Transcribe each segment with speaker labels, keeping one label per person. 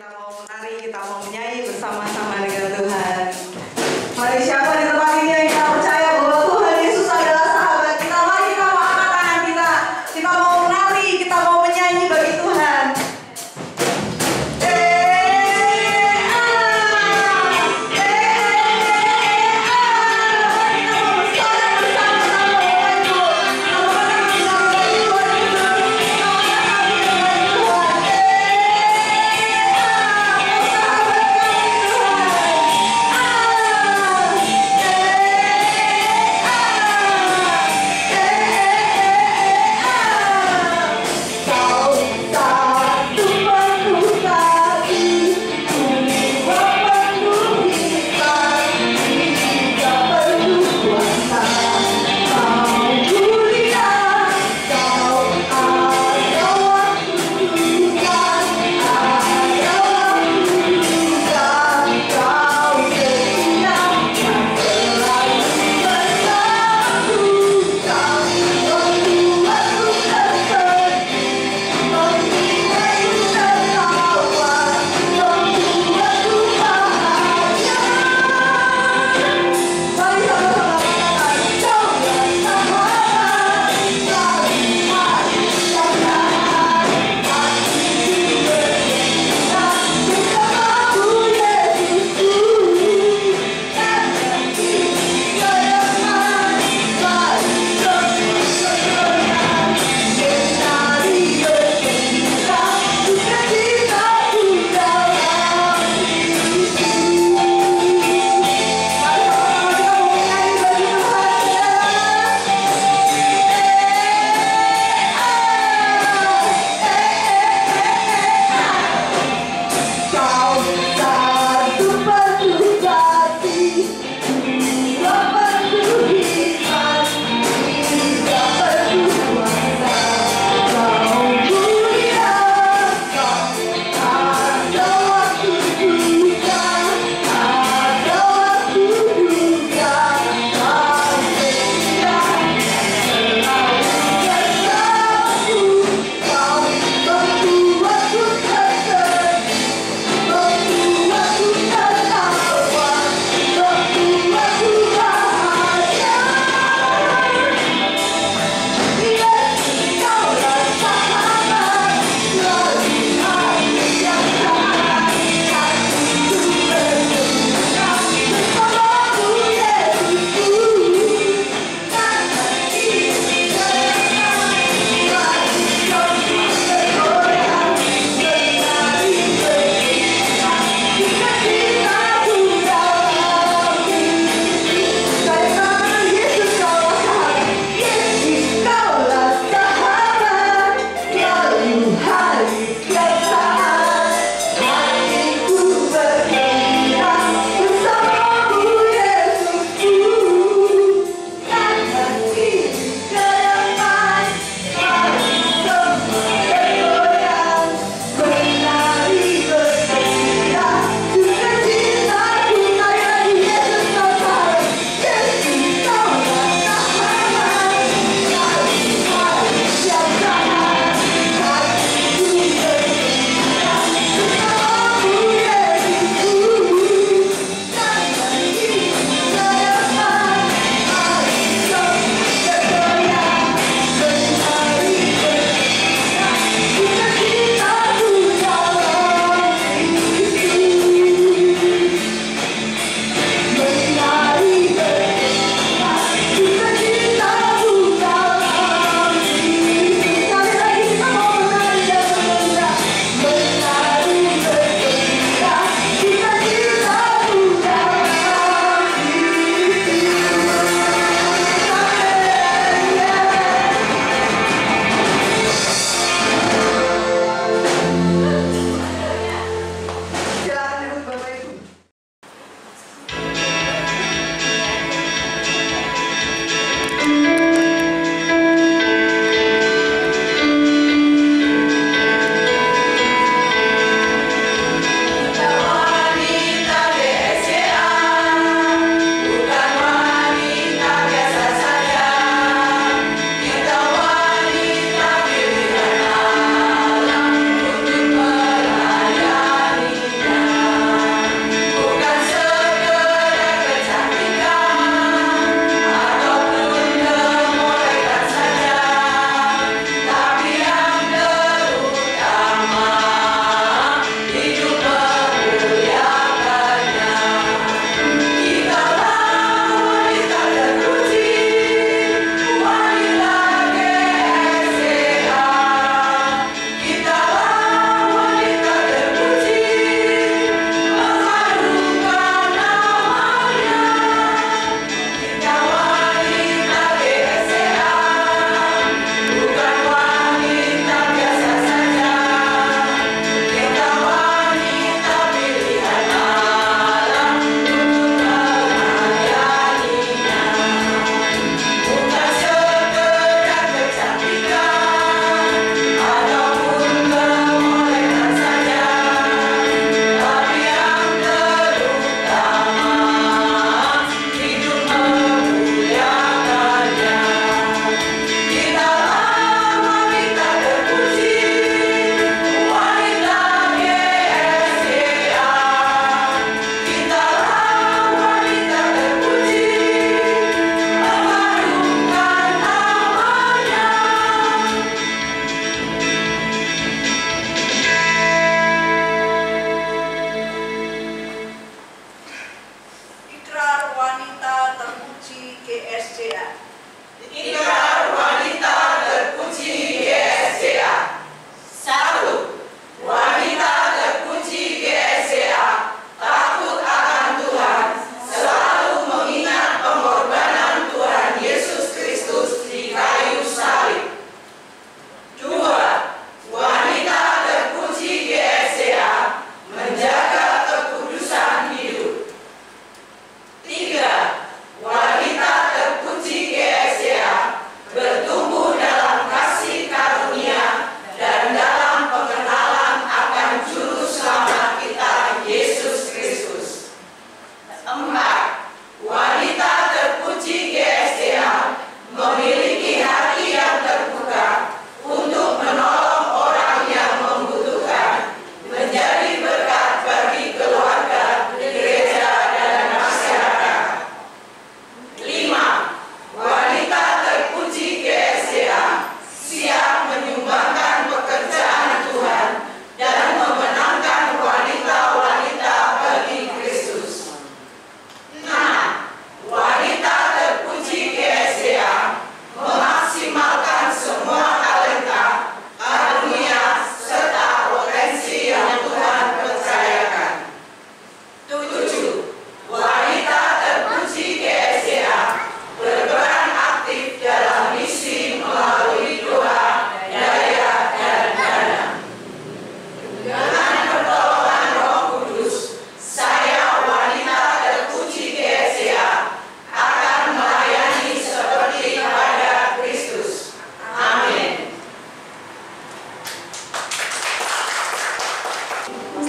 Speaker 1: kita mau menari, kita mau menyanyi bersama-sama dengan Tuhan. Mari siapa di tempat ini yang kita percaya bahwa Tuhan Yesus adalah sahabat kita. Mari kita mau angkat tangan kita. Kita mau menari, kita mau menyanyi bagi Tuhan.
Speaker 2: Kita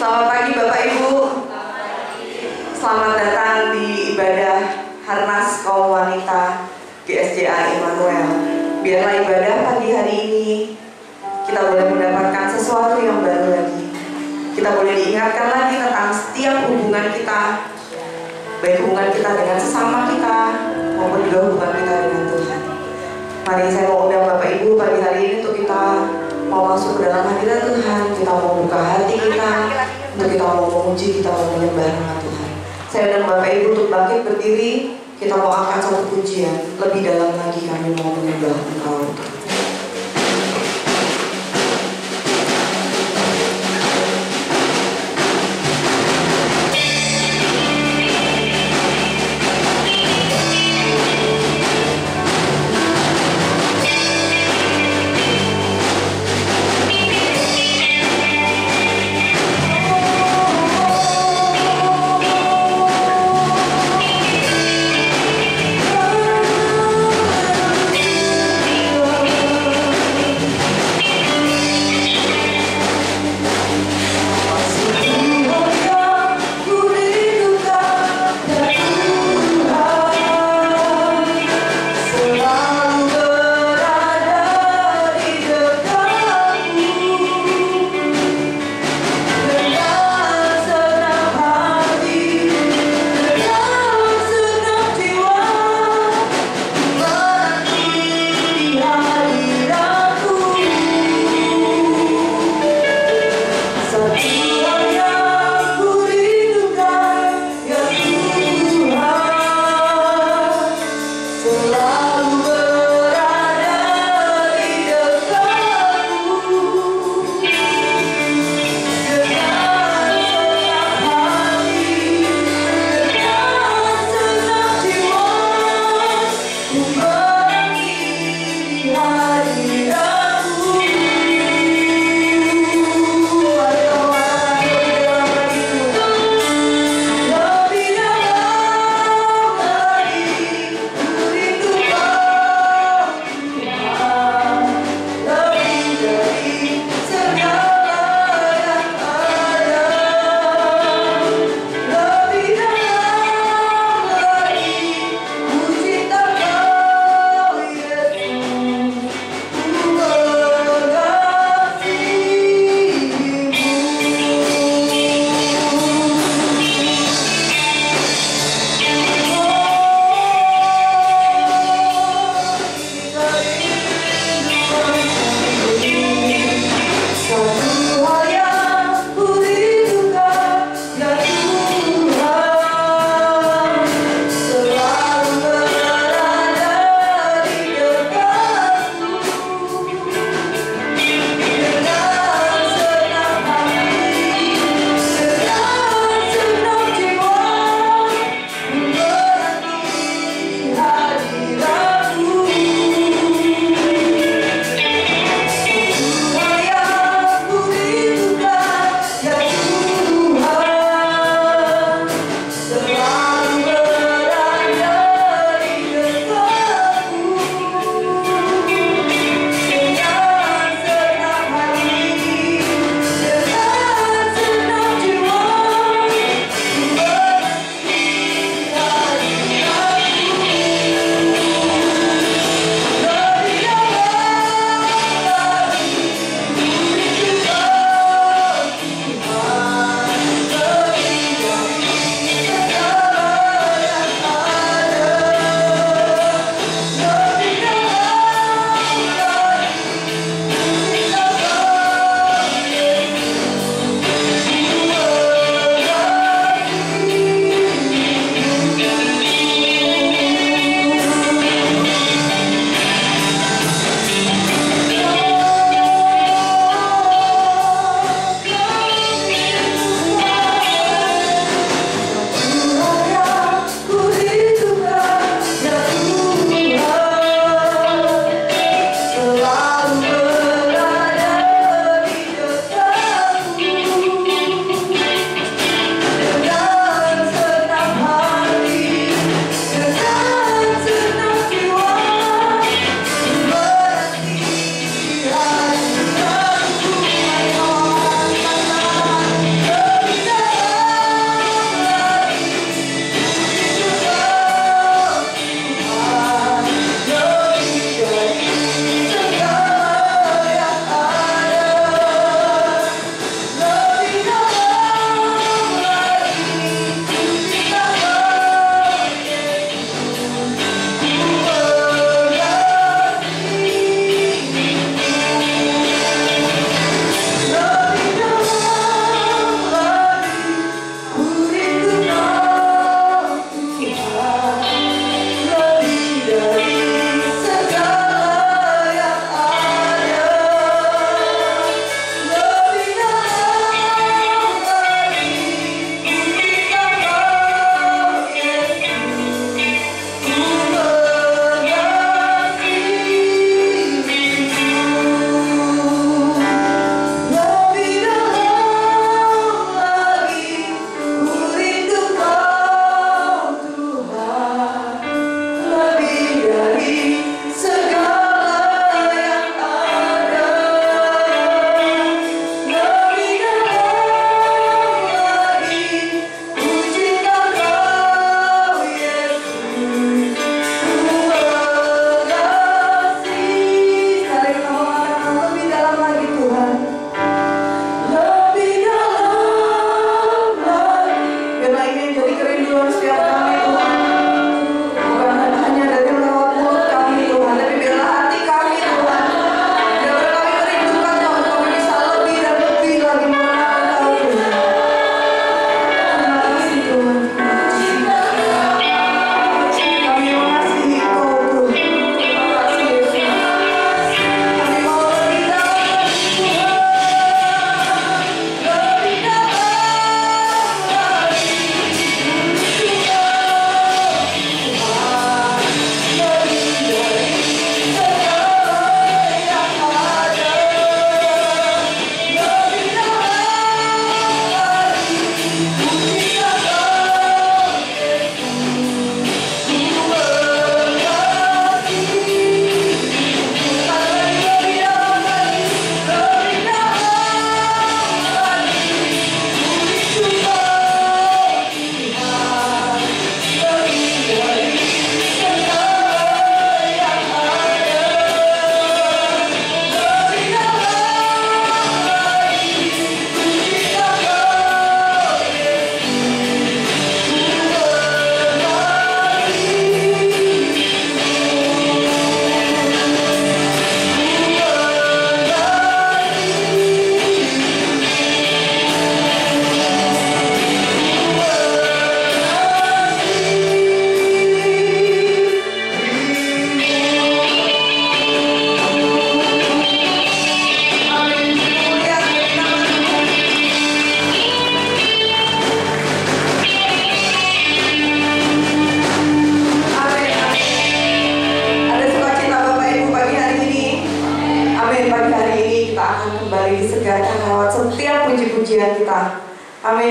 Speaker 1: Selamat pagi Bapak Ibu. Selamat datang di ibadah Harnas Kaum Wanita GSJA Immanuel. Biarlah ibadah pagi hari ini kita boleh mendapatkan sesuatu yang baru lagi. Kita boleh diingatkan lagi tentang setiap hubungan kita, baik hubungan kita dengan sesama kita maupun juga hubungan kita dengan Tuhan. Mari saya mau undang Bapak Ibu pagi hari ini untuk kita mau masuk ke dalam hadirat Tuhan. Kita mau buka hati kita, untuk kita mau memuji, kita mau menyembah nama Tuhan. Saya undang Bapak Ibu untuk bangkit berdiri. Kita mau angkat satu pujian. Lebih dalam lagi kami mau menyembah Engkau. Oh,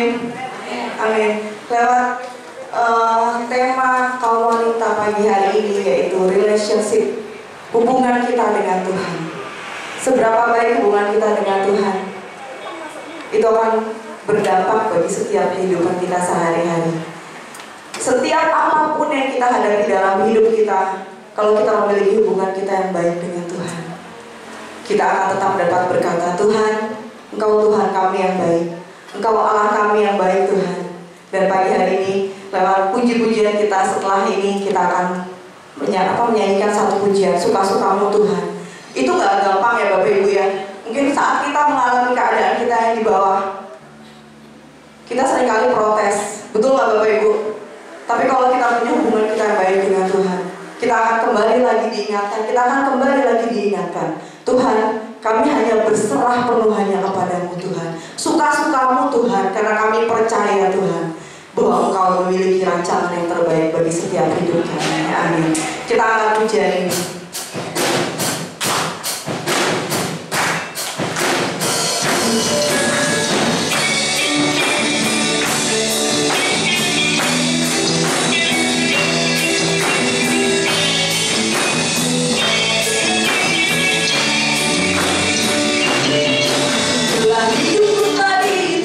Speaker 1: Amin. Amin. Lewat tema kaum wanita pagi hari ini, yaitu relationship, hubungan kita dengan Tuhan. Seberapa baik hubungan kita dengan Tuhan, itu akan berdampak bagi setiap kehidupan kita sehari-hari. Setiap apapun yang kita hadapi dalam hidup kita, kalau kita memiliki hubungan kita yang baik dengan Tuhan, kita akan tetap dapat berkata, Tuhan, Engkau Tuhan kami yang baik, Engkau Allah kami yang baik Tuhan. Dan pagi hari ini, lewat puji-pujian kita setelah ini, kita akan menyanyikan satu pujian, suka-sukamu Tuhan. Itu gak gampang ya Bapak Ibu ya. Mungkin saat kita mengalami keadaan kita yang di bawah, kita seringkali protes, betul gak Bapak Ibu? Tapi kalau kita punya hubungan kita yang baik dengan Tuhan, kita akan kembali lagi diingatkan, Tuhan, kami hanya berserah penuh hanya kepadamu Tuhan. Suka-sukamu Tuhan, karena kami percaya Tuhan bahwa Engkau memiliki rancangan yang terbaik bagi setiap hidup kami. Amin. Kita akan pujian ini.
Speaker 2: Sekarang hidupku dan diriku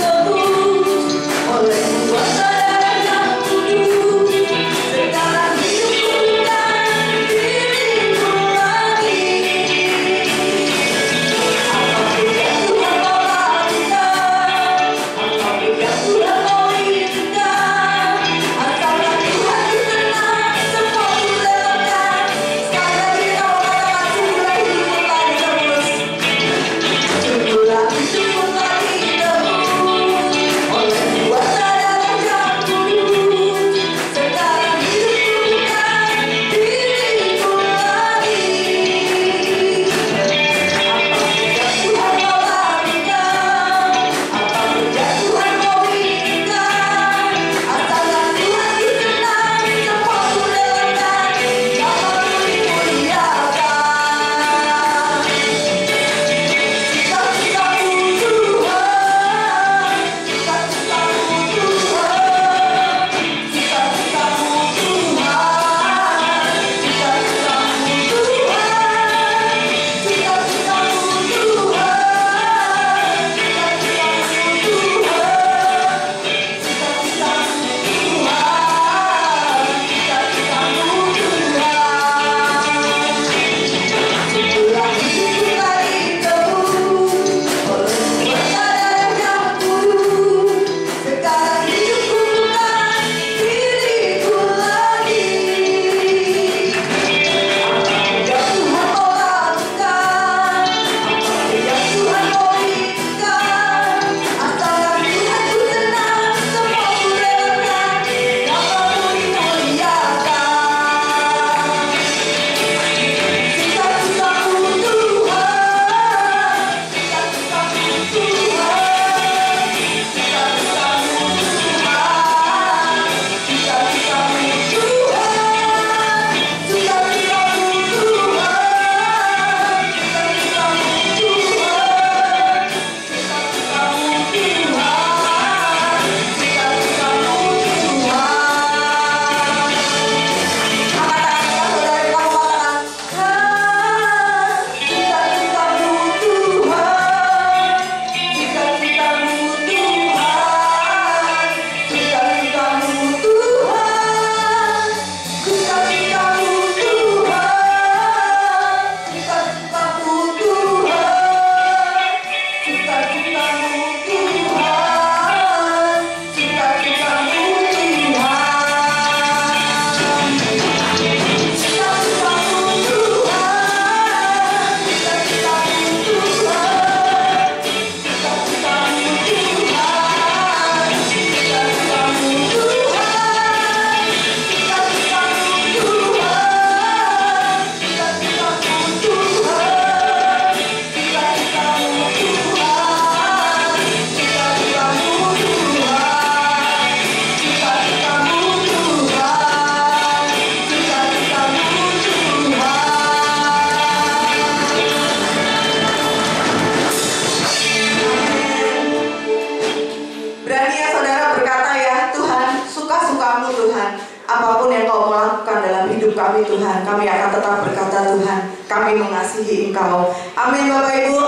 Speaker 1: kami Tuhan. Kami akan tetap berkata Tuhan, kami mengasihi Engkau. Amin Bapak Ibu.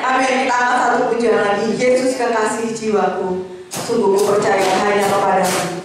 Speaker 1: Amin. Kita angkat satu pujian lagi. Yesus kekasih jiwaku, sungguh ku percaya hanya kepadamu.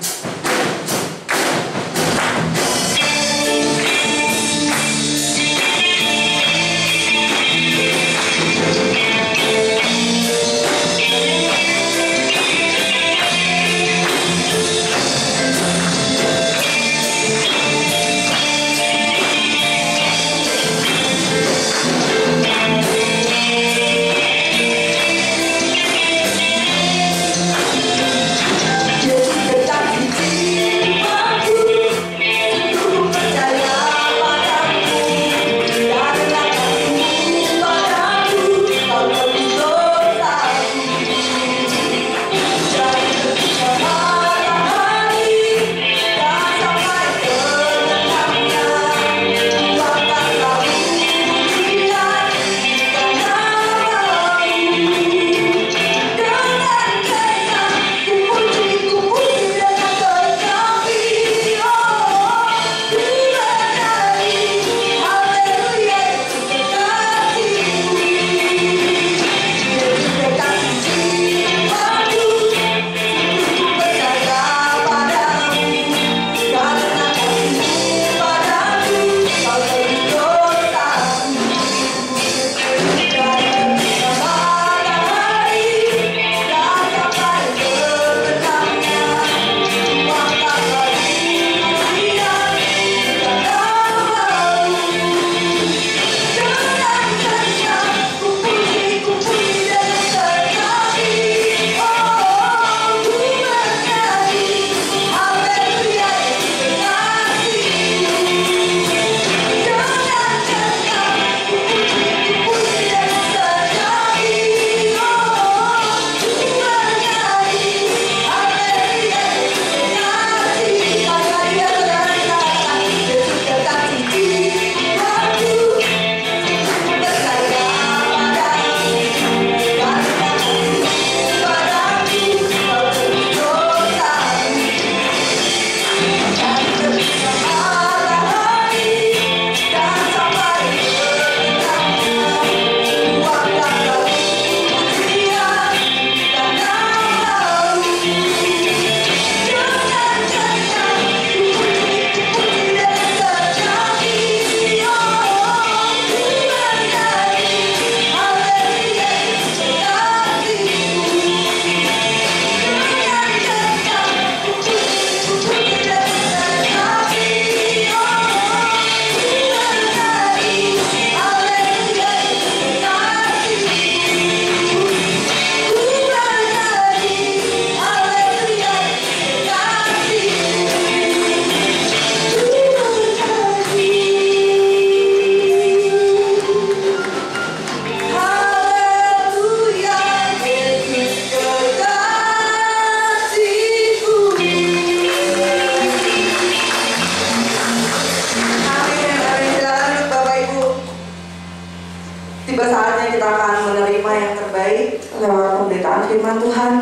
Speaker 1: Tiba saatnya kita akan menerima yang terbaik lewat pemberitaan firman Tuhan.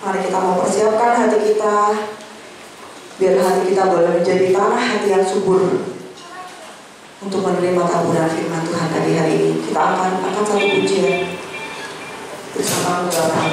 Speaker 1: Mari kita mempersiapkan hati kita, biar hati kita boleh menjadi tanah hati yang subur untuk menerima taburan firman Tuhan tadi hari ini. Kita akan satu pujian bersama beberapa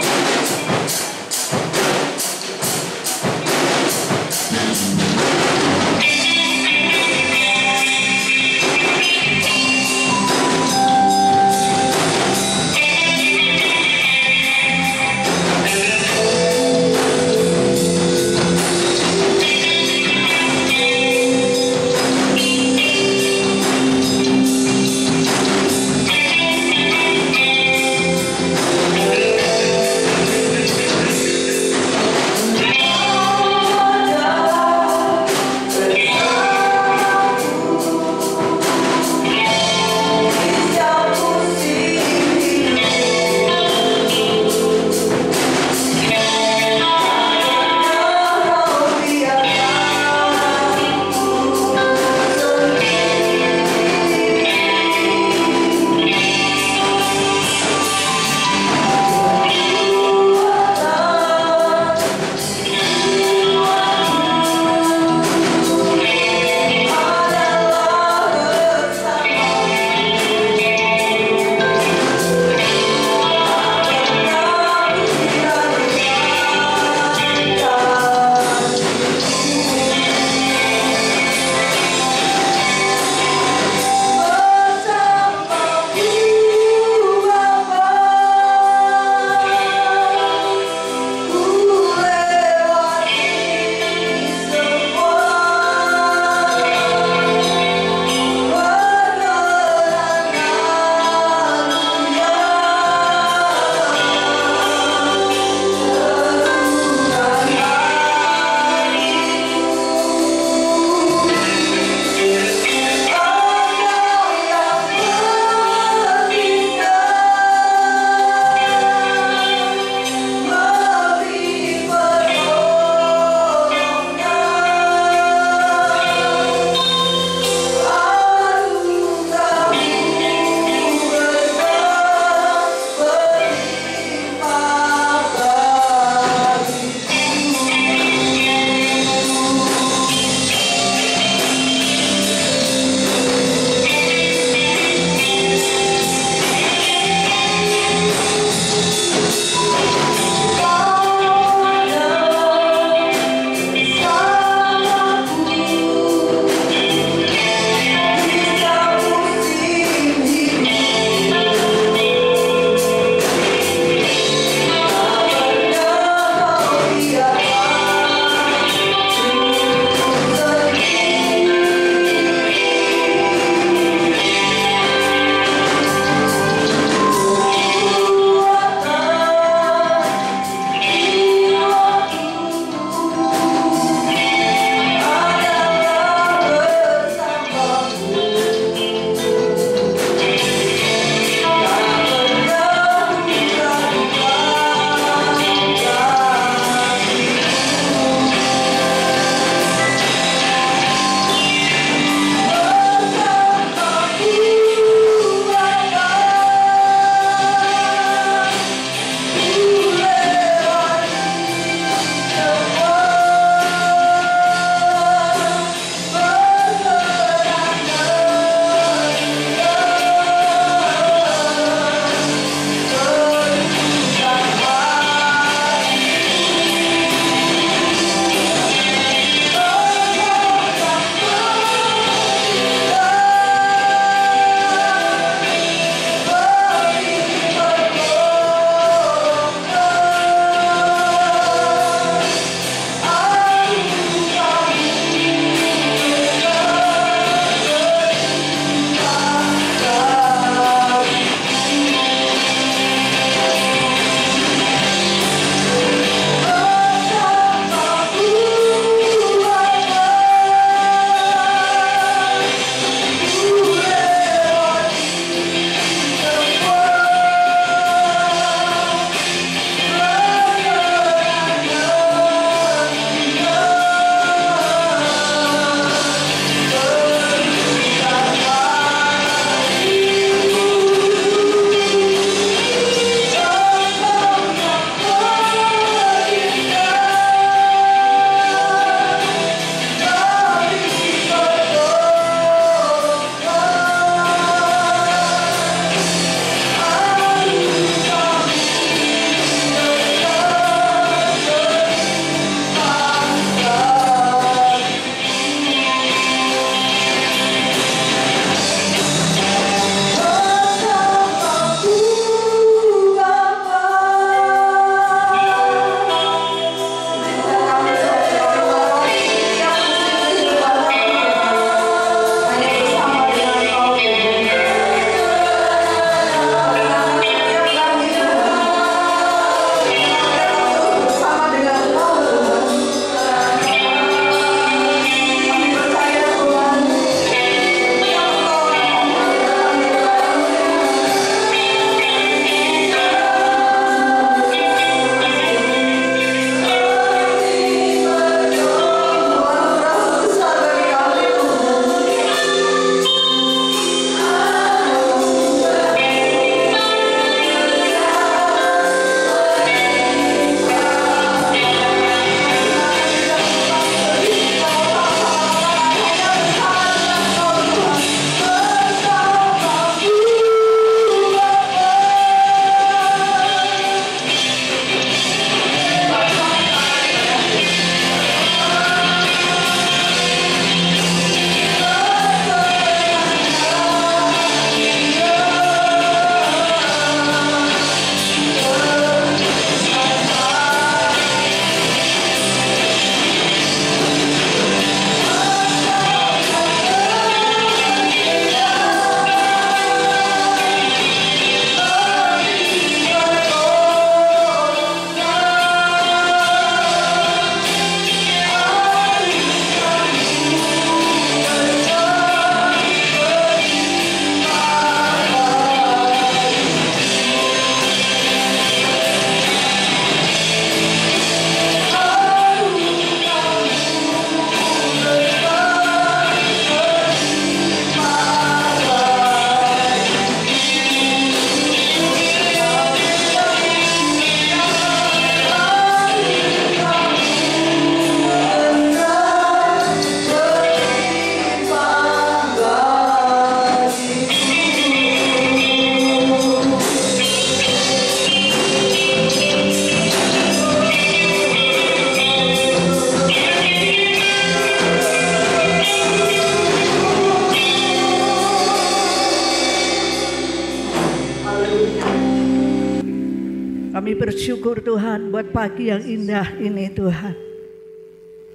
Speaker 2: Kami bersyukur Tuhan buat pagi yang indah ini Tuhan.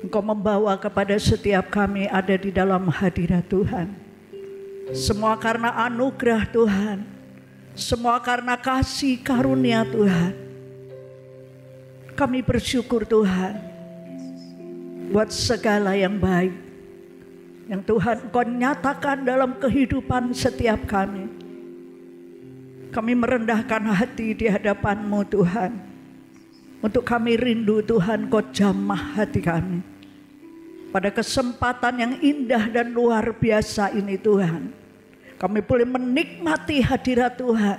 Speaker 2: Engkau membawa kepada setiap kami ada di dalam hadirat Tuhan. Semua karena anugerah Tuhan. Semua karena kasih karunia Tuhan. Kami bersyukur Tuhan buat segala yang baik yang Tuhan Engkau nyatakan dalam kehidupan setiap kami. Kami merendahkan hati di hadapan-Mu Tuhan. Untuk kami rindu Tuhan Kau jamah hati kami. Pada kesempatan yang indah dan luar biasa ini Tuhan. Kami boleh menikmati hadirat Tuhan.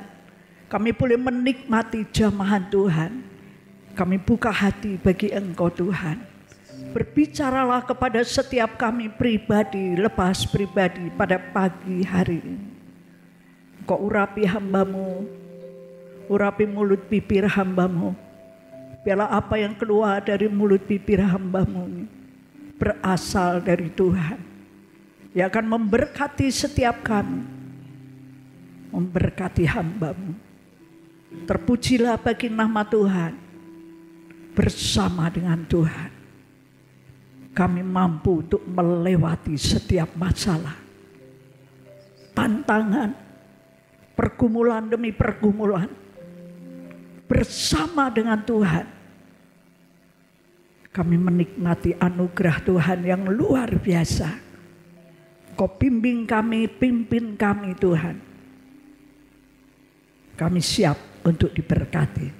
Speaker 2: Kami boleh menikmati jamahan Tuhan. Kami buka hati bagi Engkau Tuhan. Berbicaralah kepada setiap kami pribadi, lepas pribadi pada pagi hari ini. Kau urapi hamba-Mu, urapi mulut bibir hamba-Mu. Biarlah apa yang keluar dari mulut bibir hamba-Mu ini berasal dari Tuhan. Yang akan memberkati setiap kami, memberkati hamba-Mu. Terpujilah bagi nama Tuhan. Bersama dengan Tuhan kami mampu untuk melewati setiap masalah, tantangan, pergumulan demi pergumulan. Bersama dengan Tuhan kami menikmati anugerah Tuhan yang luar biasa. Kau bimbing kami, pimpin kami Tuhan. Kami siap untuk diberkati.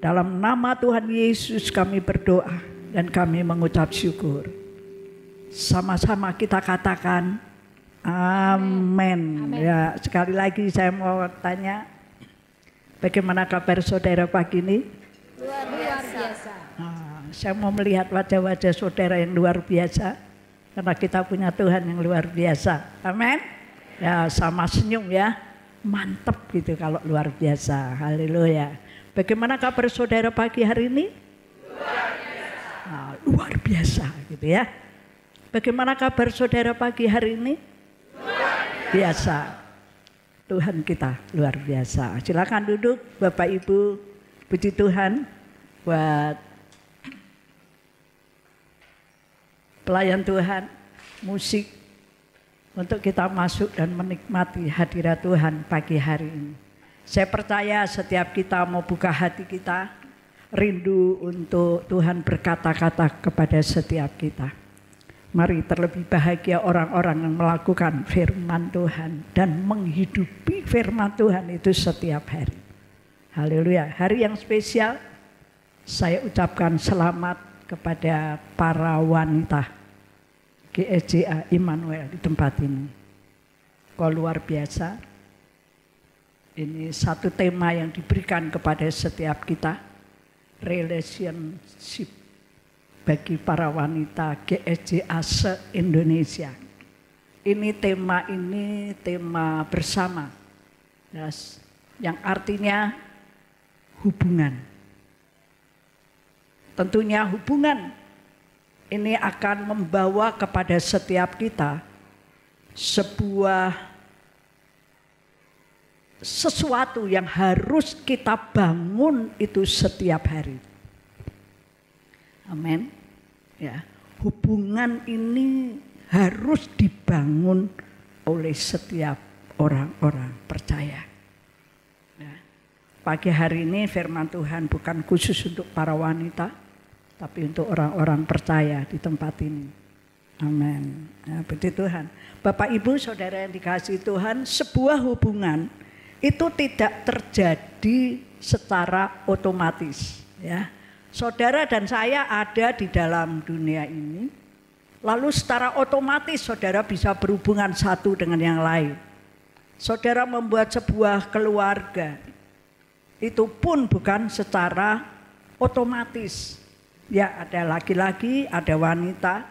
Speaker 2: Dalam nama Tuhan Yesus kami berdoa dan kami mengucap syukur. Sama-sama kita katakan amin. Ya, sekali lagi saya mau tanya, bagaimana kabar saudara pagi ini?
Speaker 3: Luar biasa.
Speaker 2: Saya mau melihat wajah-wajah saudara yang luar biasa. Karena kita punya Tuhan yang luar biasa. Amin. Ya, sama senyum ya. Mantep gitu kalau luar biasa. Haleluya. Bagaimana kabar saudara pagi hari ini?
Speaker 3: Luar biasa.
Speaker 2: Luar biasa gitu ya. Bagaimana kabar saudara pagi hari ini?
Speaker 3: Luar
Speaker 2: biasa. Tuhan kita luar biasa. Silakan duduk Bapak Ibu. Puji Tuhan buat pelayan Tuhan, musik untuk kita masuk dan menikmati hadirat Tuhan pagi hari ini. Saya percaya setiap kita mau buka hati kita, rindu untuk Tuhan berkata-kata kepada setiap kita. Mari terlebih bahagia orang-orang yang melakukan firman Tuhan dan menghidupi firman Tuhan itu setiap hari. Haleluya. Hari yang spesial saya ucapkan selamat kepada para wanita GSJA Immanuel di tempat ini. Kau luar biasa. Ini satu tema yang diberikan kepada setiap kita. Relationship bagi para wanita GSJA se-Indonesia. Ini tema bersama. Yang artinya hubungan. Tentunya hubungan ini akan membawa kepada setiap kita sesuatu yang harus kita bangun itu setiap hari. Amin. Ya, hubungan ini harus dibangun oleh setiap orang-orang percaya. Ya. Pagi hari ini firman Tuhan bukan khusus untuk para wanita, tapi untuk orang-orang percaya di tempat ini. Amin. Ya, puji Tuhan. Bapak Ibu Saudara yang dikasihi Tuhan, sebuah hubungan itu tidak terjadi secara otomatis. Ya. Saudara dan saya ada di dalam dunia ini, lalu secara otomatis saudara bisa berhubungan satu dengan yang lain. Saudara membuat sebuah keluarga, itu pun bukan secara otomatis. Ya, ada laki-laki, ada wanita,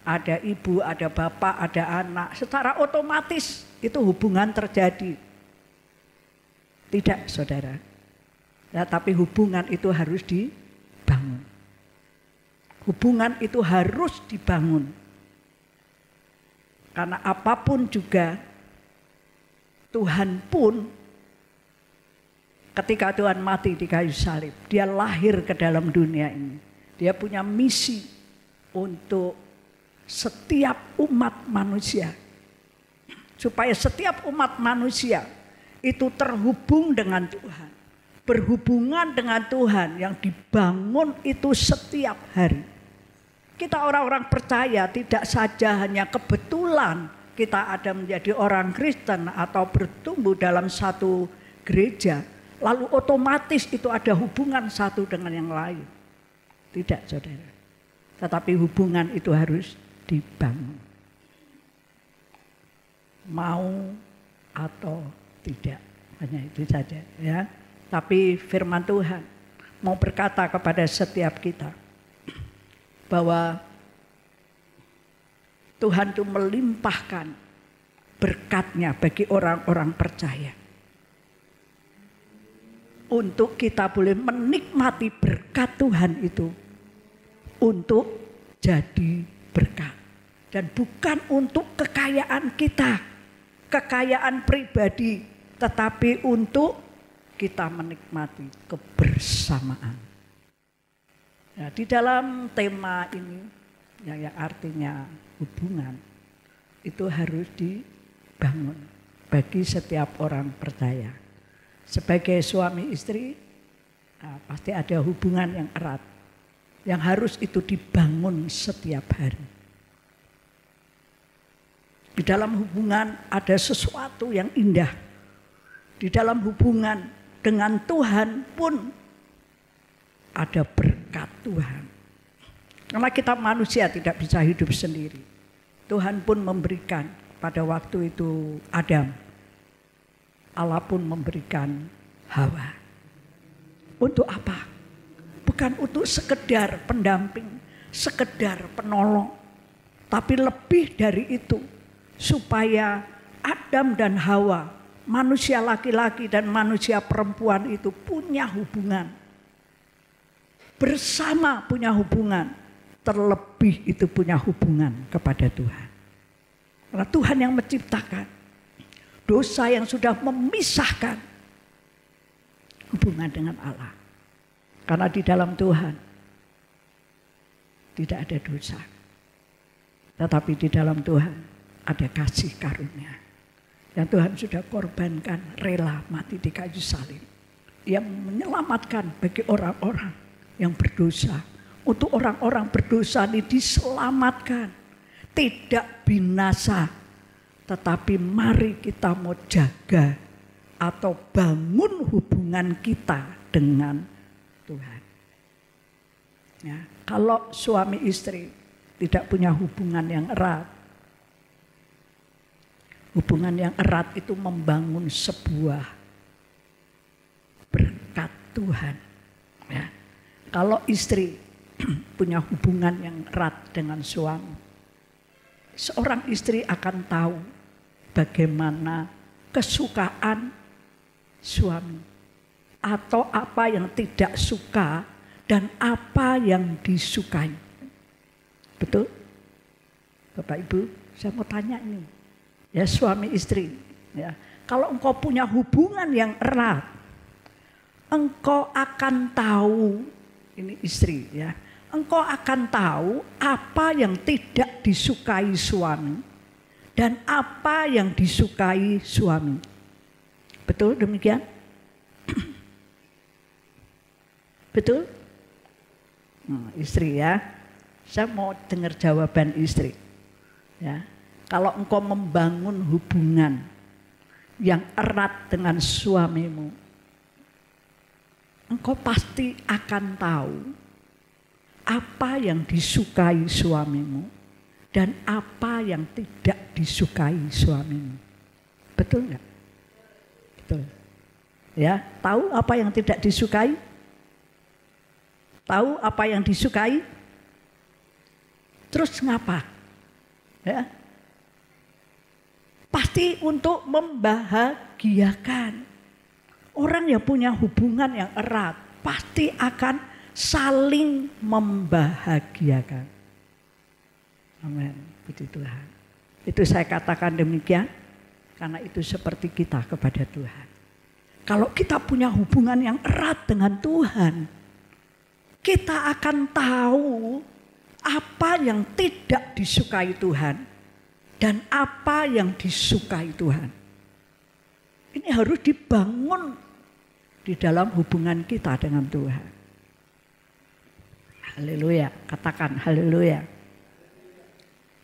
Speaker 2: ada ibu, ada bapak, ada anak. Secara otomatis itu hubungan terjadi. Tidak, saudara. Ya, tapi hubungan itu harus dibangun. Hubungan itu harus dibangun. Karena apapun juga, Tuhan pun ketika Tuhan mati di kayu salib, dia lahir ke dalam dunia ini. Dia punya misi untuk setiap umat manusia. Supaya setiap umat manusia itu terhubung dengan Tuhan. Berhubungan dengan Tuhan yang dibangun itu setiap hari. Kita orang-orang percaya tidak saja hanya kebetulan kita ada menjadi orang Kristen atau bertumbuh dalam satu gereja, lalu otomatis itu ada hubungan satu dengan yang lain. Tidak, saudara. Tetapi hubungan itu harus dibangun. Mau atau tidak, hanya itu saja ya. Tapi firman Tuhan mau berkata kepada setiap kita bahwa Tuhan itu melimpahkan berkat-Nya bagi orang-orang percaya. Untuk kita boleh menikmati berkat Tuhan itu untuk jadi berkat. Dan bukan untuk kekayaan kita, kekayaan pribadi, tetapi untuk kita menikmati kebersamaan. Nah, di dalam tema ini yang artinya hubungan itu harus dibangun bagi setiap orang percaya. Sebagai suami istri pasti ada hubungan yang erat yang harus itu dibangun setiap hari. Di dalam hubungan ada sesuatu yang indah. Di dalam hubungan dengan Tuhan pun ada berkat Tuhan. Karena kita manusia tidak bisa hidup sendiri. Tuhan pun memberikan pada waktu itu Adam. Allah pun memberikan Hawa. Untuk apa? Bukan untuk sekedar pendamping, sekedar penolong. Tapi lebih dari itu. Supaya Adam dan Hawa, manusia laki-laki dan manusia perempuan itu punya hubungan. Bersama punya hubungan, terlebih itu punya hubungan kepada Tuhan. Karena Tuhan yang menciptakan, dosa yang sudah memisahkan hubungan dengan Allah. Karena di dalam Tuhan tidak ada dosa. Tetapi di dalam Tuhan ada kasih karunia. Yang Tuhan sudah korbankan, rela mati di kayu salib. Yang menyelamatkan bagi orang-orang yang berdosa. Untuk orang-orang berdosa ini diselamatkan. Tidak binasa. Tetapi mari kita mau jaga atau bangun hubungan kita dengan Tuhan. Ya, kalau suami istri tidak punya hubungan yang erat, hubungan yang erat itu membangun sebuah berkat Tuhan. Ya. Kalau istri punya hubungan yang erat dengan suami, seorang istri akan tahu bagaimana kesukaan suami atau apa yang tidak suka dan apa yang disukai. Betul? Bapak Ibu, saya mau tanya ini. Ya, suami istri, ya. Kalau engkau punya hubungan yang erat, engkau akan tahu, ini istri ya, engkau akan tahu apa yang tidak disukai suami dan apa yang disukai suami. Betul demikian? Betul? Istri ya, saya mau dengar jawaban istri. Ya, kalau engkau membangun hubungan yang erat dengan suamimu, engkau pasti akan tahu apa yang disukai suamimu dan apa yang tidak disukai suamimu. Betul nggak? Betul. Ya, tahu apa yang tidak disukai? Tahu apa yang disukai? Terus ngapa? Ya. Pasti untuk membahagiakan. Orang yang punya hubungan yang erat pasti akan saling membahagiakan. Amin. Puji Tuhan. Itu saya katakan demikian karena itu seperti kita kepada Tuhan. Kalau kita punya hubungan yang erat dengan Tuhan, kita akan tahu apa yang tidak disukai Tuhan dan apa yang disukai Tuhan. Ini harus dibangun di dalam hubungan kita dengan Tuhan. Haleluya, katakan haleluya.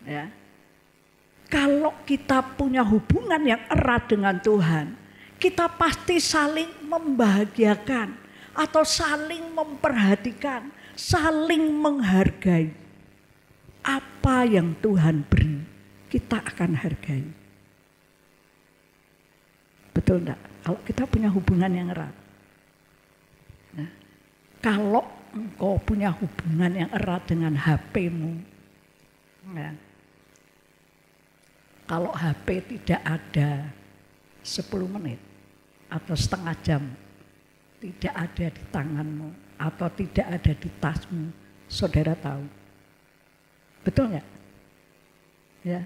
Speaker 2: Ya. Kalau kita punya hubungan yang erat dengan Tuhan, kita pasti saling membahagiakan atau saling memperhatikan, saling menghargai. Apa yang Tuhan beri, kita akan hargai. Betul enggak? Kalau kita punya hubungan yang erat. Nah, kalau engkau punya hubungan yang erat dengan HP-mu, ya, kalau HP tidak ada 10 menit atau setengah jam, tidak ada di tanganmu atau tidak ada di tasmu, saudara tahu. Betul nggak? Ya.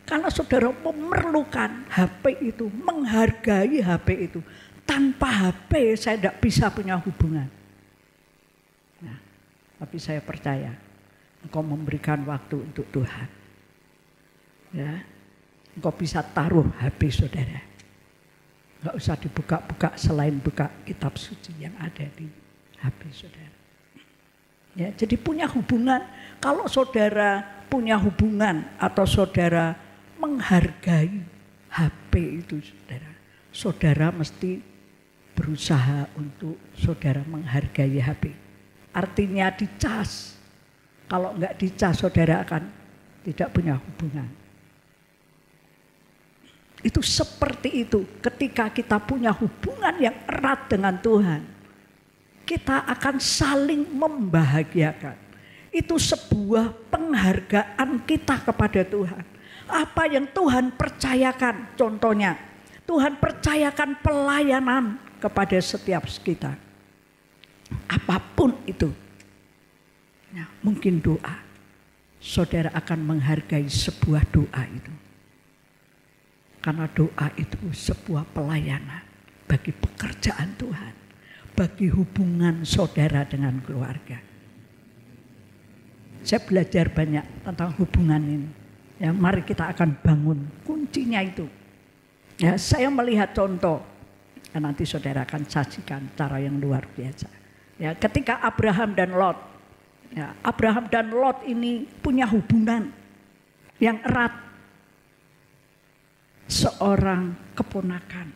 Speaker 2: Karena saudara memerlukan HP itu, menghargai HP itu. Tanpa HP saya tidak bisa punya hubungan. Nah, tapi saya percaya engkau memberikan waktu untuk Tuhan. Ya, engkau bisa taruh HP saudara. Nggak usah dibuka-buka selain buka kitab suci yang ada di HP saudara. Ya, jadi punya hubungan, kalau saudara punya hubungan atau saudara menghargai HP itu saudara mesti berusaha untuk saudara menghargai HP. Artinya dicas. Kalau enggak dicas saudara akan tidak punya hubungan. Itu seperti itu ketika kita punya hubungan yang erat dengan Tuhan. Kita akan saling membahagiakan. Itu sebuah penghargaan kita kepada Tuhan. Apa yang Tuhan percayakan, contohnya Tuhan percayakan pelayanan kepada setiap kita. Apapun itu. Nah, mungkin doa. Saudara akan menghargai sebuah doa itu. Karena doa itu sebuah pelayanan bagi pekerjaan Tuhan. Bagi hubungan saudara dengan keluarga. Saya belajar banyak tentang hubungan ini. Ya, mari kita akan bangun kuncinya itu. Ya, saya melihat contoh. Ya, nanti saudara akan saksikan cara yang luar biasa. Ya, ketika Abraham dan Lot. Ya, Abraham dan Lot ini punya hubungan yang erat. Seorang keponakan.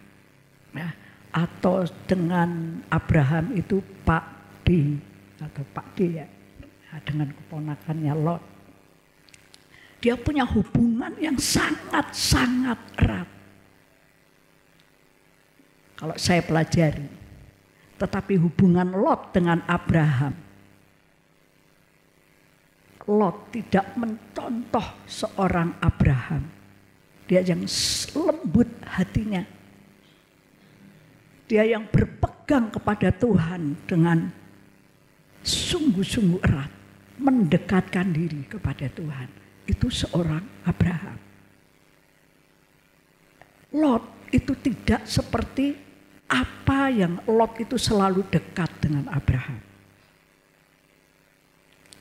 Speaker 2: Ya, atau dengan Abraham itu Pak D atau Pak D ya, dengan keponakannya Lot. Dia punya hubungan yang sangat-sangat erat. Kalau saya pelajari, tetapi hubungan Lot dengan Abraham, Lot tidak mencontoh seorang Abraham. Dia yang lembut hatinya. Dia yang berpegang kepada Tuhan dengan sungguh-sungguh erat. Mendekatkan diri kepada Tuhan. Itu seorang Abraham. Lot itu tidak seperti apa yang Lot itu selalu dekat dengan Abraham.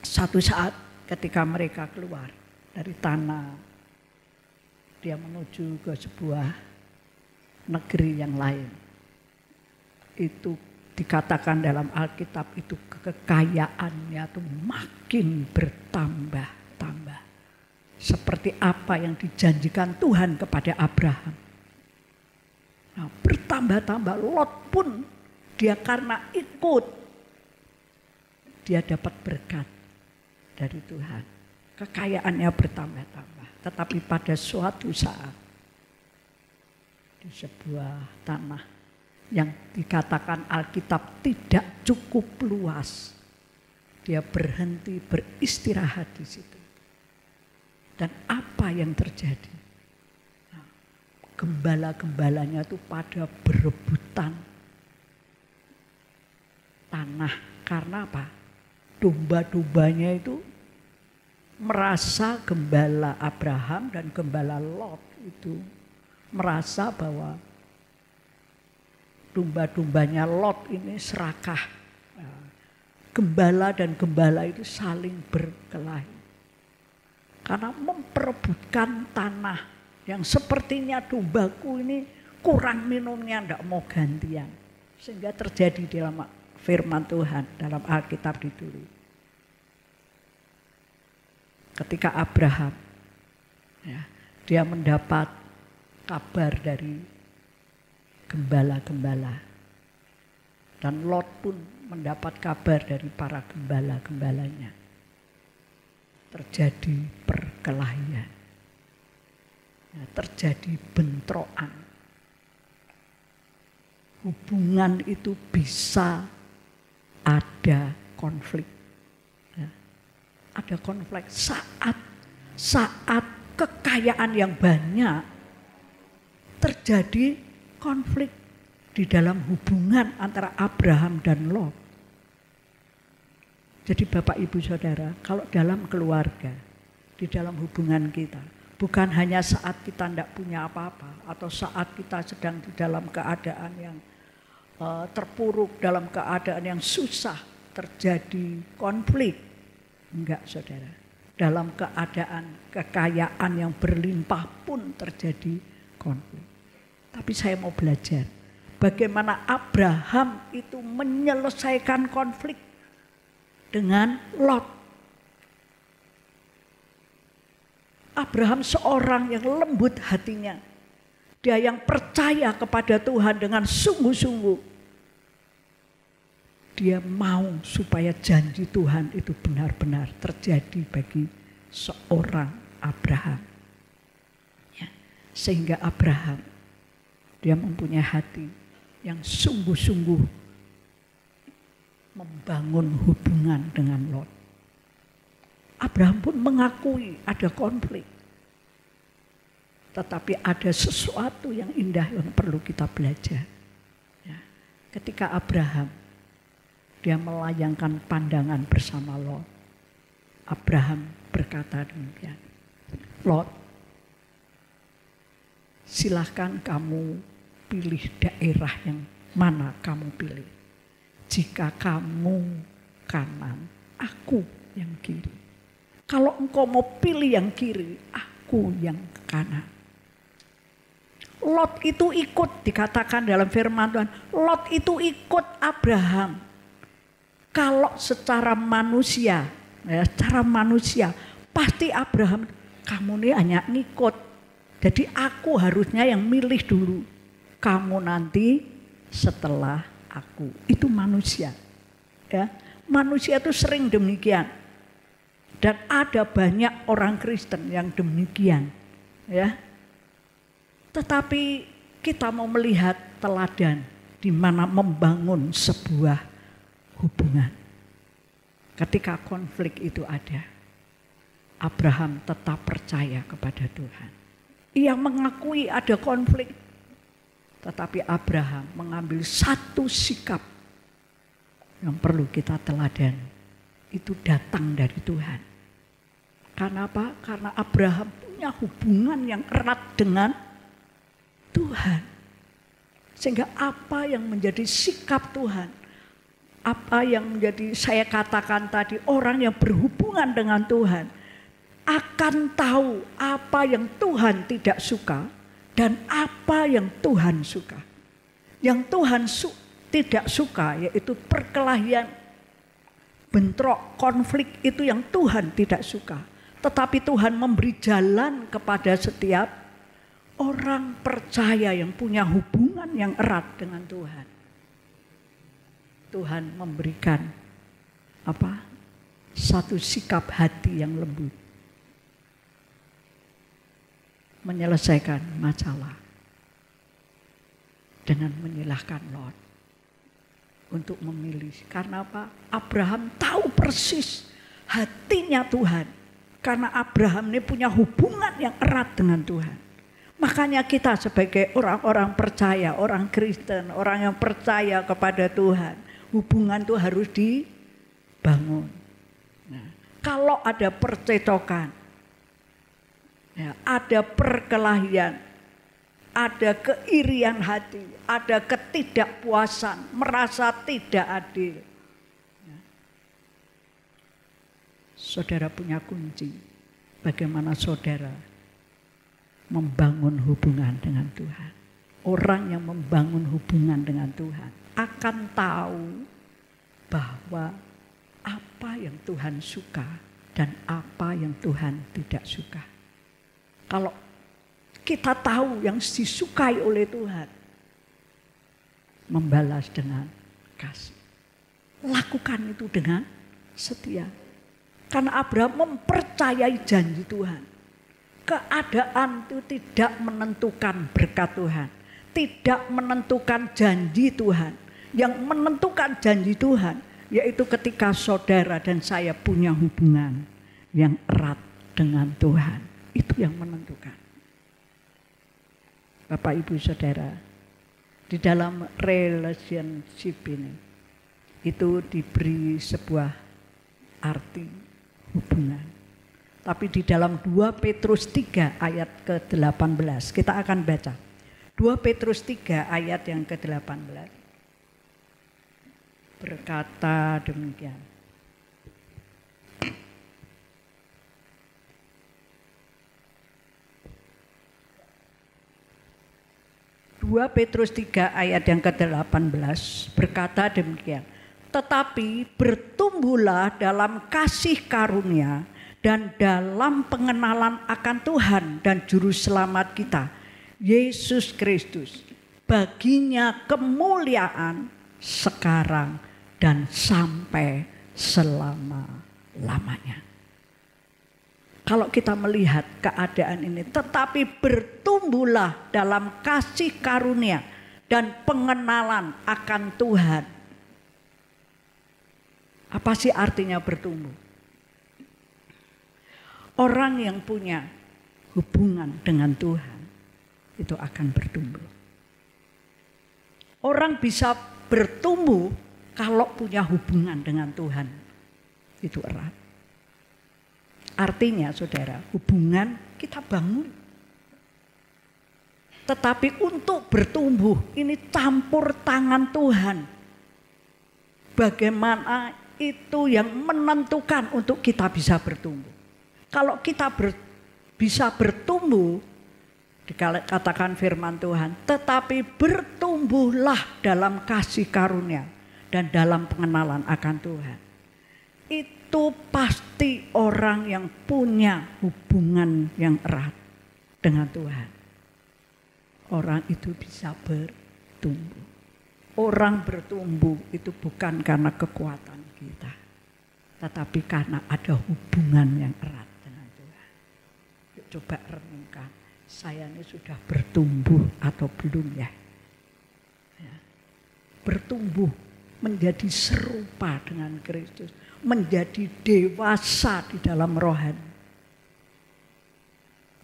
Speaker 2: Satu saat ketika mereka keluar dari tanah. Dia menuju ke sebuah negeri yang lain. Itu dikatakan dalam Alkitab itu kekayaannya itu makin bertambah-tambah. Seperti apa yang dijanjikan Tuhan kepada Abraham. Nah, bertambah-tambah. Lot pun dia karena ikut. Dia dapat berkat dari Tuhan. Kekayaannya bertambah-tambah. Tetapi pada suatu saat di sebuah tanah yang dikatakan Alkitab tidak cukup luas. Dia berhenti beristirahat di situ. Dan apa yang terjadi? Nah, gembala-gembalanya itu pada berebutan tanah. Karena apa? Domba-dombanya itu merasa gembala Abraham dan gembala Lot itu merasa bahwa domba-dombanya Lot ini serakah. Gembala dan gembala itu saling berkelahi. Karena memperebutkan tanah yang sepertinya dombaku ini kurang minumnya, tidak mau gantian. Sehingga terjadi di dalam firman Tuhan, dalam Alkitab ditulis. Ketika Abraham, ya, dia mendapat kabar dari gembala-gembala. Dan Lot pun mendapat kabar dari para gembala-gembalanya. Terjadi perkelahian. Ya, terjadi bentrokan. Hubungan itu bisa ada konflik. Ya, ada konflik saat kekayaan yang banyak terjadi konflik di dalam hubungan antara Abraham dan Lot. Jadi Bapak Ibu Saudara, kalau dalam keluarga, di dalam hubungan kita, bukan hanya saat kita tidak punya apa-apa atau saat kita sedang di dalam keadaan yang terpuruk, dalam keadaan yang susah terjadi konflik. Enggak Saudara, dalam keadaan kekayaan yang berlimpah pun terjadi konflik. Tapi saya mau belajar bagaimana Abraham itu menyelesaikan konflik dengan Lot. Abraham seorang yang lembut hatinya. Dia yang percaya kepada Tuhan dengan sungguh-sungguh. Dia mau supaya janji Tuhan itu benar-benar terjadi bagi seorang Abraham. Ya, sehingga Abraham, dia mempunyai hati yang sungguh-sungguh membangun hubungan dengan Lot. Abraham pun mengakui ada konflik. Tetapi ada sesuatu yang indah yang perlu kita belajar. Ya, ketika Abraham, dia melayangkan pandangan bersama Lot. Abraham berkata demikian, Lot, silahkan kamu pilih daerah yang mana kamu pilih. Jika kamu kanan, aku yang kiri. Kalau engkau mau pilih yang kiri, aku yang kanan. Lot itu ikut, dikatakan dalam firman Tuhan, Lot itu ikut Abraham. Kalau secara manusia, ya, secara manusia, pasti Abraham, kamu ini hanya ngikut. Jadi aku harusnya yang milih dulu. Kamu nanti setelah aku. Itu manusia. Ya, manusia itu sering demikian. Dan ada banyak orang Kristen yang demikian. Ya. Tetapi kita mau melihat teladan di mana membangun sebuah hubungan. Ketika konflik itu ada, Abraham tetap percaya kepada Tuhan. Ia mengakui ada konflik, tetapi Abraham mengambil satu sikap yang perlu kita teladani. Itu datang dari Tuhan. Karena apa? Karena Abraham punya hubungan yang erat dengan Tuhan. Sehingga apa yang menjadi sikap Tuhan, apa yang menjadi saya katakan tadi, orang yang berhubungan dengan Tuhan akan tahu apa yang Tuhan tidak suka dan apa yang Tuhan suka. Yang Tuhan tidak suka yaitu perkelahian, bentrok, konflik, itu yang Tuhan tidak suka. Tetapi Tuhan memberi jalan kepada setiap orang percaya yang punya hubungan yang erat dengan Tuhan. Tuhan memberikan satu sikap hati yang lembut. Menyelesaikan masalah. Dengan menyilahkan Lot. Untuk memilih. Karena apa? Abraham tahu persis hatinya Tuhan. Karena Abraham ini punya hubungan yang erat dengan Tuhan. Makanya kita sebagai orang-orang percaya, orang Kristen, orang yang percaya kepada Tuhan, hubungan itu harus dibangun. Nah, kalau ada percecokan, ya, ada perkelahian, ada keirian hati, ada ketidakpuasan, merasa tidak adil. Saudara punya kunci bagaimana saudara membangun hubungan dengan Tuhan. Orang yang membangun hubungan dengan Tuhan akan tahu bahwa apa yang Tuhan suka dan apa yang Tuhan tidak suka. Kalau kita tahu yang disukai oleh Tuhan, membalas dengan kasih. Lakukan itu dengan setia. Karena Abraham mempercayai janji Tuhan. Keadaan itu tidak menentukan berkat Tuhan. Tidak menentukan janji Tuhan. Yang menentukan janji Tuhan yaitu ketika saudara dan saya punya hubungan yang erat dengan Tuhan. Itu yang menentukan. Bapak Ibu Saudara, di dalam relationship ini itu diberi sebuah arti hubungan. Tapi di dalam 2 Petrus 3 ayat ke-18 kita akan baca. 2 Petrus 3 ayat yang ke-18 berkata demikian. Petrus 3 ayat yang ke-18 berkata demikian. Tetapi bertumbuhlah dalam kasih karunia dan dalam pengenalan akan Tuhan dan Juru Selamat kita, Yesus Kristus. Baginya kemuliaan sekarang dan sampai selama-lamanya. Kalau kita melihat keadaan ini, tetapi bertumbuhlah dalam kasih karunia dan pengenalan akan Tuhan. Apa sih artinya bertumbuh? Orang yang punya hubungan dengan Tuhan itu akan bertumbuh. Orang bisa bertumbuh kalau punya hubungan dengan Tuhan itu erat. Artinya saudara, hubungan kita bangun. Tetapi untuk bertumbuh ini campur tangan Tuhan. Bagaimana itu yang menentukan untuk kita bisa bertumbuh. Kalau kita bisa bertumbuh, dikatakan firman Tuhan, tetapi bertumbuhlah dalam kasih karunia dan dalam pengenalan akan Tuhan. Itu pasti orang yang punya hubungan yang erat dengan Tuhan. Orang itu bisa bertumbuh. Orang bertumbuh itu bukan karena kekuatan kita, tetapi karena ada hubungan yang erat dengan Tuhan. Yuk coba renungkan, saya ini sudah bertumbuh atau belum ya? Bertumbuh menjadi serupa dengan Kristus, menjadi dewasa di dalam rohani.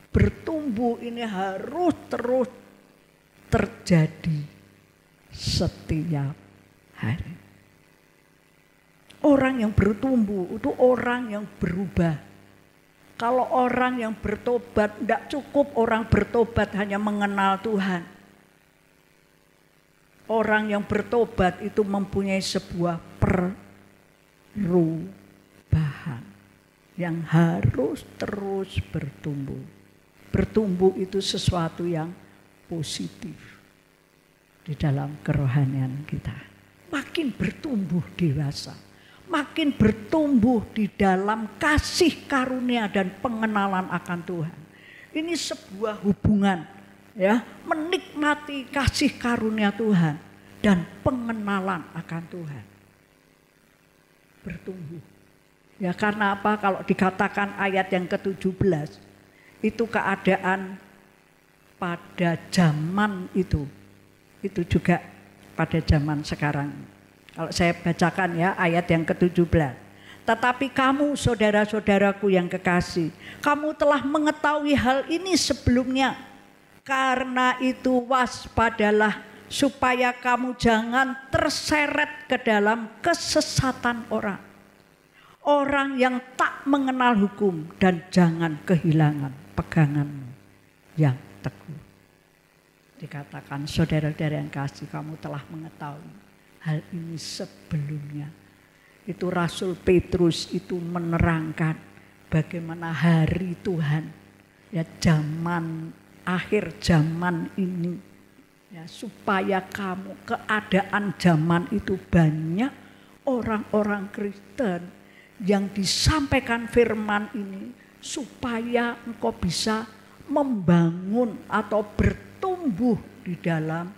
Speaker 2: Bertumbuh ini harus terus terjadi setiap hari. Orang yang bertumbuh itu orang yang berubah. Kalau orang yang bertobat, tidak cukup orang bertobat hanya mengenal Tuhan. Orang yang bertobat itu mempunyai sebuah perubahan yang harus terus bertumbuh. Bertumbuh itu sesuatu yang positif di dalam kerohanian kita. Makin bertumbuh dewasa, makin bertumbuh di dalam kasih karunia dan pengenalan akan Tuhan. Ini sebuah hubungan, ya, menikmati kasih karunia Tuhan dan pengenalan akan Tuhan. Bertumbuh. Ya karena apa? Kalau dikatakan ayat yang ke-17, itu keadaan pada zaman itu juga pada zaman sekarang. Kalau saya bacakan ya ayat yang ke-17. Tetapi kamu saudara-saudaraku yang kekasih, kamu telah mengetahui hal ini sebelumnya. Karena itu waspadalah supaya kamu jangan terseret ke dalam kesesatan orang. Orang yang tak mengenal hukum dan jangan kehilangan peganganmu yang teguh. Dikatakan, saudara-saudara yang kasih, kamu telah mengetahui hal ini sebelumnya. Itu Rasul Petrus itu menerangkan bagaimana hari Tuhan, ya zaman akhir zaman ini, ya supaya kamu keadaan zaman itu banyak orang-orang Kristen yang disampaikan firman ini supaya engkau bisa membangun atau bertumbuh di dalam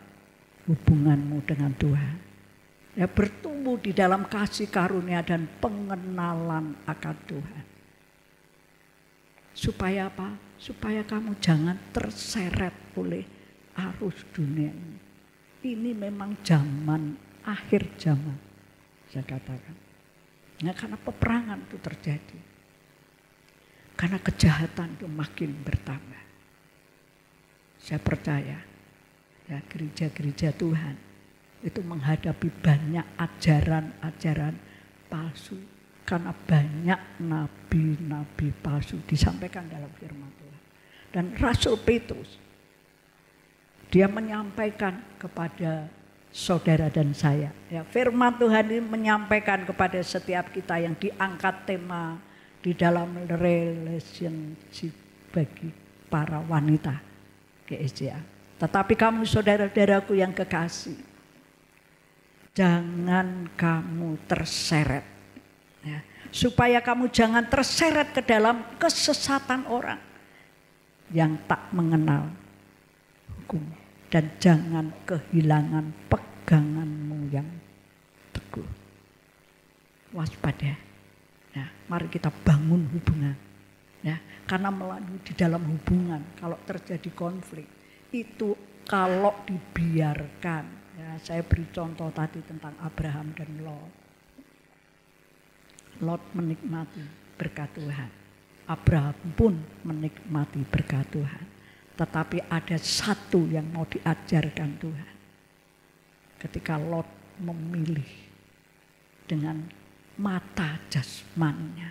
Speaker 2: hubunganmu dengan Tuhan. Ya, bertumbuh di dalam kasih karunia dan pengenalan akan Tuhan. Supaya apa? Supaya kamu jangan terseret oleh arus dunia ini. Ini memang zaman, akhir zaman, saya katakan. Ya, karena peperangan itu terjadi. Karena kejahatan itu makin bertambah. Saya percaya, ya gereja-gereja Tuhan itu menghadapi banyak ajaran-ajaran palsu. Karena banyak nabi-nabi palsu disampaikan dalam firman Tuhan. Dan Rasul Petrus, dia menyampaikan kepada saudara dan saya. Ya, firman Tuhan ini menyampaikan kepada setiap kita yang diangkat tema di dalam relationship bagi para wanita GSJA. Tetapi kamu saudara-saudaraku yang kekasih, jangan kamu terseret. Ya, supaya kamu jangan terseret ke dalam kesesatan orang yang tak mengenal hukum. Dan jangan kehilangan peganganmu yang teguh. Waspada. Ya, mari kita bangun hubungan. Ya, karena melalui di dalam hubungan, kalau terjadi konflik, itu kalau dibiarkan. Ya, saya beri contoh tadi tentang Abraham dan Lot. Lot menikmati berkat Tuhan. Abraham pun menikmati berkat Tuhan. Tetapi ada satu yang mau diajarkan Tuhan. Ketika Lot memilih dengan mata jasmaninya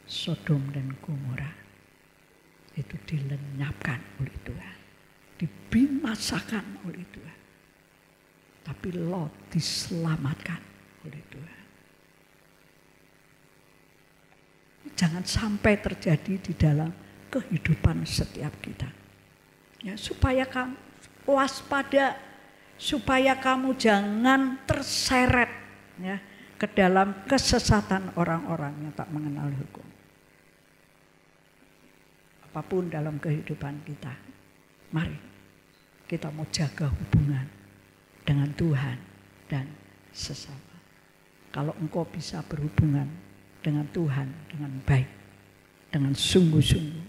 Speaker 2: Sodom dan Gomora, itu dilenyapkan oleh Tuhan, dibinasakan oleh Tuhan. Tapi Lot diselamatkan oleh Tuhan. Jangan sampai terjadi di dalam kehidupan setiap kita. Ya, supaya kamu waspada, supaya kamu jangan terseret ya ke dalam kesesatan orang-orang yang tak mengenal hukum. Apapun dalam kehidupan kita, mari kita mau jaga hubungan dengan Tuhan dan sesama. Kalau engkau bisa berhubungan dengan Tuhan dengan baik, dengan sungguh-sungguh,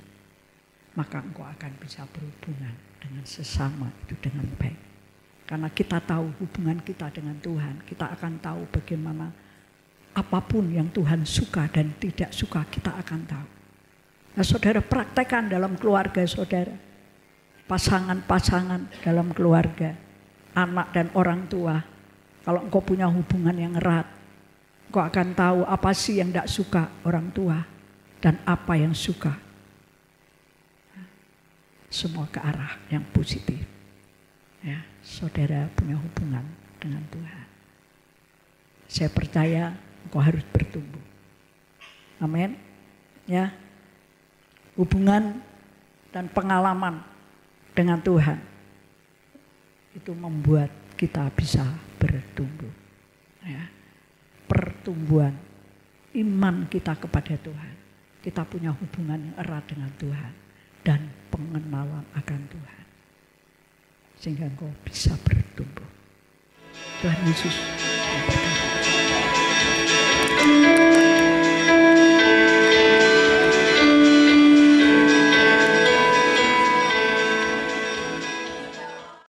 Speaker 2: maka engkau akan bisa berhubungan dengan sesama itu dengan baik. Karena kita tahu hubungan kita dengan Tuhan, kita akan tahu bagaimana apapun yang Tuhan suka dan tidak suka, kita akan tahu. Nah, saudara praktekkan dalam keluarga saudara, pasangan-pasangan dalam keluarga, anak dan orang tua. Kalau engkau punya hubungan yang erat, engkau akan tahu apa sih yang tidak suka orang tua dan apa yang suka. Semua ke arah yang positif. Ya, saudara punya hubungan dengan Tuhan. Saya percaya engkau harus bertumbuh. Amin. Ya. Hubungan dan pengalaman dengan Tuhan itu membuat kita bisa bertumbuh. Ya. Pertumbuhan iman kita kepada Tuhan. Kita punya hubungan yang erat dengan Tuhan dan pengenalan akan Tuhan. Sehingga engkau bisa bertumbuh. Tuhan Yesus memberkati.